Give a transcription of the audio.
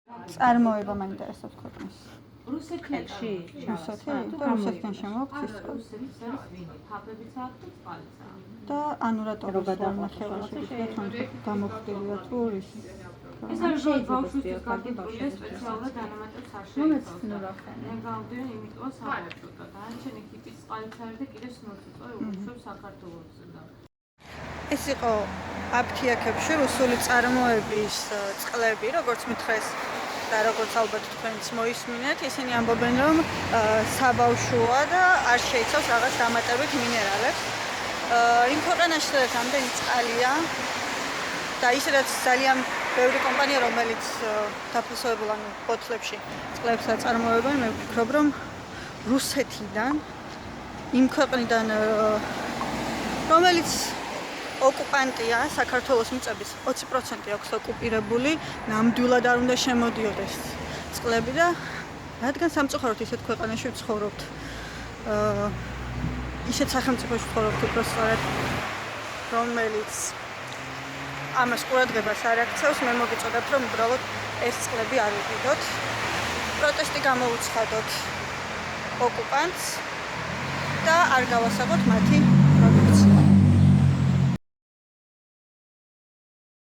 წარმოება მაინტერესებს ქვეყნის. რუსეთში? რუსეთი? და რუსეთიდან შემოაქვს ის და ანუ რატო გადამახევაში გამოხდილია თუ ის ეს არის ბავშვისთვის გაგიბრუნდეს სპეციალურად დანამატებს არ შეიძლება. მე გავდივარ იმიტომ საბავშვოდ და დანარჩენი ტიპის წყალიცარი და კიდევ სნოციწოი უშვებს საქართველოსზე და ეს იყო აფთიაქებში რუსული წარმოების წყლები, როგორც მითხრეს და როგორც ალბათ თქვენც მოისმინეთ, ისინი ამბობენ, რომ საბავშვოა და არ შეიცავს რაღაც დამატებით მინერალებს. იმ ქვეყანაში, სადაც ამდენი წყალია და ისედაც ძალიან ბევრი კომპანია, რომელიც დაფასებულ ანუ ბოთლებში წყლებს აწარმოებენ, მე ვფიქრობ, რომ რუსეთიდან იმ ქვეყნიდან რომელიც ოკუპანტია, საქართველოს მიწების 20% აქვს ოკუპირებული, ნამდვილად არ უნდა შემოდიოდეს წყლები და რადგან სამწუხაროდ ისეთ ქვეყანაში ვცხოვრობთ, ისეთ სახელმწიფოში ვცხოვრობთ უბრალოდ, რომელიც ამას ყურადღებას არ აქცევს, მე მოგიწოდებთ, რომ უბრალოდ ეს წყლები არ ვიყიდოთ. პროტესტი გამოუცხადოთ ოკუპანტს და არ გავასაღოთ მათი